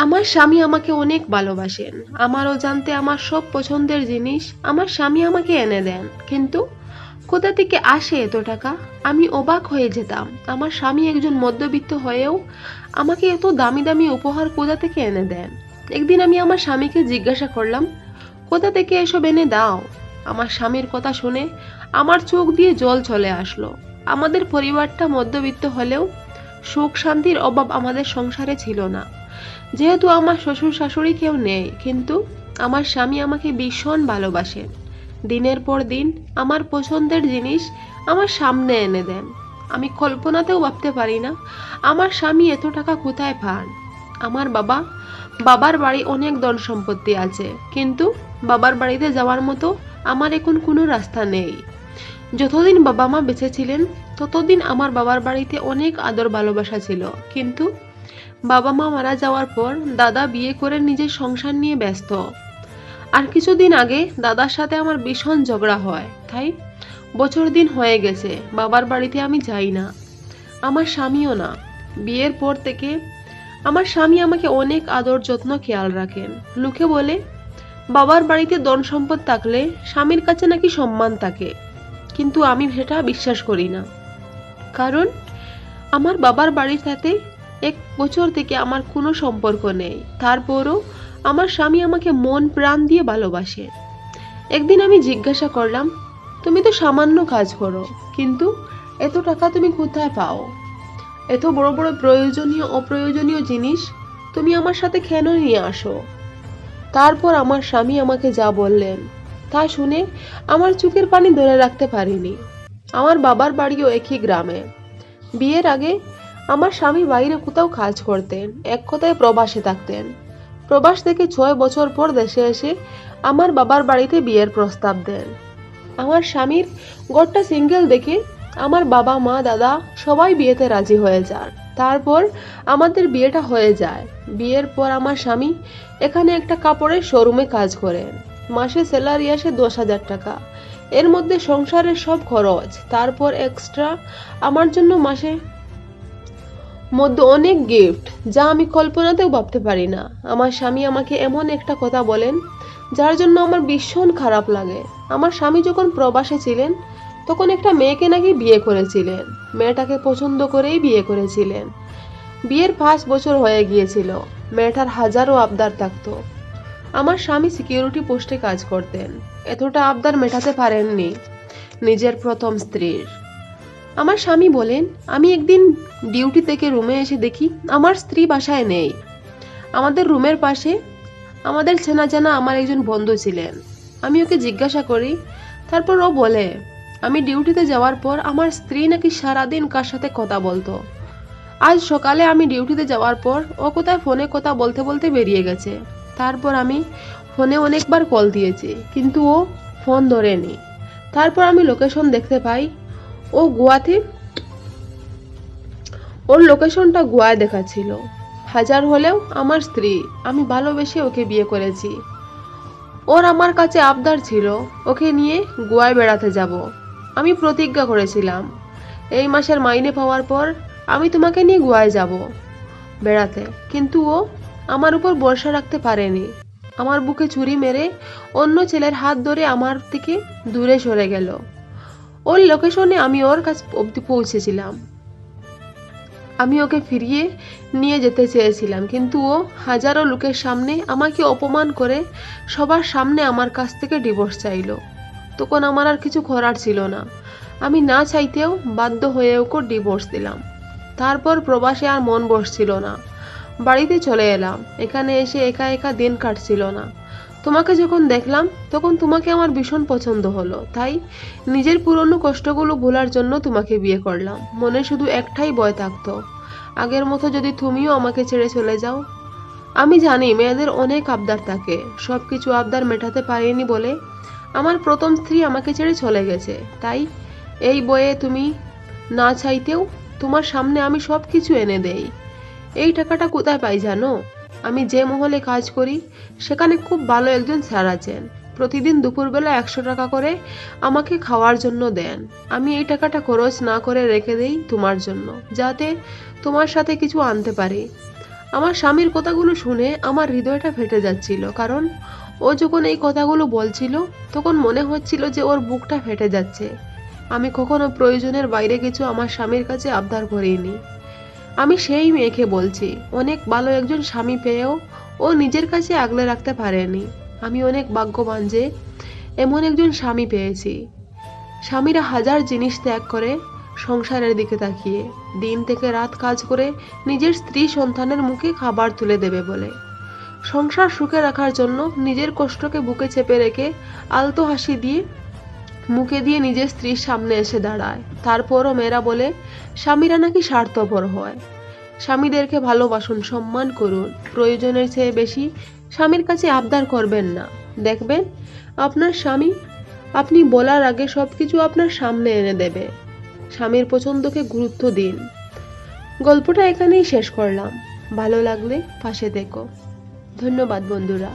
আমার স্বামী আমাকে অনেক ভালোবাসেন। আমার অজান্তে আমার সব পছন্দের জিনিস আমার স্বামী আমাকে এনে দেন। কিন্তু কোথা থেকে আসে এত টাকা? আমি অবাক হয়ে যেতাম। আমার স্বামী একজন মধ্যবিত্ত হয়েও আমাকে এত দামি দামি উপহার কোথা থেকে এনে দেন। একদিন আমি আমার স্বামীকে জিজ্ঞাসা করলাম, কোথা থেকে এসব এনে দাও? আমার স্বামীর কথা শুনে আমার চোখ দিয়ে জল চলে আসলো। আমাদের পরিবারটা মধ্যবিত্ত হলেও সুখ শান্তির অভাব আমাদের সংসারে ছিল না। যেহেতু আমার শ্বশুর শাশুড়ি কেউ নেই, কিন্তু আমার স্বামী আমাকে ভীষণ ভালোবাসেন। দিনের পর দিন আমার পছন্দের জিনিস আমার সামনে এনে দেন। আমি কল্পনাতেও ভাবতে পারি না আমার স্বামী এত টাকা কোথায় পান। আমার বাবার বাড়ি অনেক ধন সম্পত্তি আছে, কিন্তু বাবার বাড়িতে যাওয়ার মতো আমার এখন কোনো রাস্তা নেই। যতদিন বাবা মা বেঁচে ছিলেন ততদিন আমার বাবার বাড়িতে অনেক আদর ভালোবাসা ছিল, কিন্তু বাবা মা মারা যাওয়ার পর দাদা বিয়ে করে নিজের সংসার নিয়ে ব্যস্ত। আর কিছুদিন আগে দাদার সাথে আমার ভীষণ ঝগড়া হয়, তাই বছর দিন হয়ে গেছে বাবার বাড়িতে আমি যাই না। আমার স্বামীও না। বিয়ের পর থেকে আমার স্বামী আমাকে অনেক আদর যত্ন খেয়াল রাখেন। লোকে বলে বাবার বাড়িতে ধন সম্পদ থাকলে স্বামীর কাছে নাকি সম্মান থাকে, কিন্তু আমি সেটা বিশ্বাস করি না। কারণ আমার বাবার বাড়ির সাথে 1 বছর থেকে আমার কোনো সম্পর্ক নেই, তারপরও আমার স্বামী আমাকে মন প্রাণ দিয়ে ভালোবাসে। একদিন আমি জিজ্ঞাসা করলাম, তুমি তো সামান্য কাজ করো, কিন্তু এত টাকা তুমি কোথায় পাও? এত বড় বড় প্রয়োজনীয় অপ্রয়োজনীয় জিনিস তুমি আমার সাথে কেন নিয়ে আসো? তারপর আমার স্বামী আমাকে যা বললেন তা শুনে আমার চোখের পানি ধরে রাখতে পারিনি। আমার বাবার বাড়িও একই গ্রামে। বিয়ের আগে আমার স্বামী বাইরে কোথাও কাজ করতেন, এক কথায় প্রবাসে থাকতেন। প্রবাস থেকে 6 বছর পর দেশে এসে আমার বাবার বাড়িতে বিয়ের প্রস্তাব দেন। আমার স্বামীর ঘরটা সিঙ্গেল দেখে আমার বাবা মা দাদা সবাই বিয়েতে রাজি হয়ে যান। তারপর আমাদের বিয়েটা হয়ে যায়। বিয়ের পর আমার স্বামী এখানে একটা কাপড়ের শোরুমে কাজ করেন। মাসে স্যালারি আসে 10,000 টাকা। এর মধ্যে সংসারের সব খরচ, তারপর এক্সট্রা আমার জন্য মাসে মধ্যে অনেক গিফট, যা আমি কল্পনাতেও ভাবতে পারি না। আমার স্বামী আমাকে এমন একটা কথা বলেন যার জন্য আমার ভীষণ খারাপ লাগে। আমার স্বামী যখন প্রবাসে ছিলেন তখন একটা মেয়েকে নাকি বিয়ে করেছিলেন। মেয়েটাকে পছন্দ করেই বিয়ে করেছিলেন। বিয়ের 5 বছর হয়ে গিয়েছিল। মেয়েটার হাজারো আবদার থাকতো। আমার স্বামী সিকিউরিটি পোস্টে কাজ করতেন। এতটা আবদার মেটাতে পারেননি নিজের প্রথম স্ত্রীর। আমার স্বামী বলেন, আমি একদিন ডিউটি থেকে রুমে এসে দেখি আমার স্ত্রী বাসায় নেই। আমাদের রুমের পাশে আমাদের চেনা জানা আমার একজন বন্ধু ছিলেন। আমি ওকে জিজ্ঞাসা করি, তারপর ও বলে, আমি ডিউটিতে যাওয়ার পর আমার স্ত্রী নাকি সারাদিন কার সাথে কথা বলতো। আজ সকালে আমি ডিউটিতে যাওয়ার পর ও কোথায় ফোনে কথা বলতে বলতে বেরিয়ে গেছে। তারপর আমি ফোনে অনেকবার কল দিয়েছি, কিন্তু ও ফোন ধরেনি। তারপর আমি লোকেশন দেখতে পাই, ও গোয়াতে ওর লোকেশনটা গোয়ায় দেখাচ্ছিল। হাজার হলেও আমার স্ত্রী, আমি ভালোবেসে ওকে বিয়ে করেছি। ওর আমার কাছে আবদার ছিল ওকে নিয়ে গোয়ায় বেড়াতে যাব। আমি প্রতিজ্ঞা করেছিলাম, এই মাসের মাইনে পাওয়ার পর আমি তোমাকে নিয়ে গোয়ায় যাব বেড়াতে। কিন্তু ও আমার উপর ভরসা রাখতে পারেনি। আমার বুকে ছুরি মেরে অন্য ছেলের হাত ধরে আমার থেকে দূরে সরে গেল। ওর লোকেশনে আমি ওর কাছে অবধি পৌঁছেছিলাম। আমি ওকে ফিরিয়ে নিয়ে যেতে চেয়েছিলাম, কিন্তু ও হাজারো লোকের সামনে আমাকে অপমান করে সবার সামনে আমার কাছ থেকে ডিভোর্স চাইলো। তখন আমার আর কিছু করার ছিল না। আমি না চাইতেও বাধ্য হয়ে ওকে ডিভোর্স দিলাম। তারপর প্রবাসে আর মন বসছিল না। বাড়িতে চলে এলাম। এখানে এসে একা একা দিন কাটছিল না। তোমাকে যখন দেখলাম তখন তোমাকে আমার ভীষণ পছন্দ হলো, তাই নিজের পুরনো কষ্টগুলো ভোলার জন্য তোমাকে বিয়ে করলাম। মনে শুধু একটাই ভয় থাকতো, আগের মতো যদি তুমিও আমাকে ছেড়ে চলে যাও। আমি জানি মেয়েদের অনেক আবদার থাকে, সবকিছু আবদার মেটাতে পারিনি বলে আমার প্রথম স্ত্রী আমাকে ছেড়ে চলে গেছে। তাই এই বয়ে তুমি না চাইতেও তোমার সামনে আমি সব কিছু এনে দেই। এই টাকাটা কোথায় পাই জানো? আমি যে মহলে কাজ করি সেখানে খুব ভালো একজন স্যার আছেন। প্রতিদিন দুপুরবেলা 100 টাকা করে আমাকে খাওয়ার জন্য দেন। আমি এই টাকাটা খরচ না করে রেখে দেই তোমার জন্য, যাতে তোমার সাথে কিছু আনতে পারি। আমার স্বামীর কথাগুলো শুনে আমার হৃদয়টা ফেটে যাচ্ছিল, কারণ ও যখন এই কথাগুলো বলছিল তখন মনে হচ্ছিল যে ওর বুকটা ফেটে যাচ্ছে। আমি কখনো প্রয়োজনের বাইরে কিছু আমার স্বামীর কাছে আবদার করিনি। আমি সেই মেয়েকে বলছি, অনেক ভালো একজন স্বামী পেয়েও ও নিজের কাছে আগলে রাখতে পারেনি। আমি অনেক ভাগ্যবান যে এমন একজন স্বামী পেয়েছি। স্বামীরা হাজার জিনিস ত্যাগ করে সংসারের দিকে তাকিয়ে দিন থেকে রাত কাজ করে নিজের স্ত্রী সন্তানের মুখে খাবার তুলে দেবে বলে। সংসার সুখে রাখার জন্য নিজের কষ্টকে বুকে চেপে রেখে আলতো হাসি দিয়ে মুখে দিয়ে নিজের স্ত্রীর সামনে এসে দাঁড়ায়। তারপরও মেয়েরা বলে স্বামীরা নাকি স্বার্থপর হয়। স্বামীদেরকে ভালোবাসুন, সম্মান করুন, প্রয়োজনের চেয়ে বেশি স্বামীর কাছে আবদার করবেন না। দেখবেন আপনার স্বামী আপনি বলার আগে সবকিছু আপনার সামনে এনে দেবে। স্বামীর পছন্দকে গুরুত্ব দিন। গল্পটা এখানেই শেষ করলাম। ভালো লাগলে পাশে থেকো। ধন্যবাদ বন্ধুরা।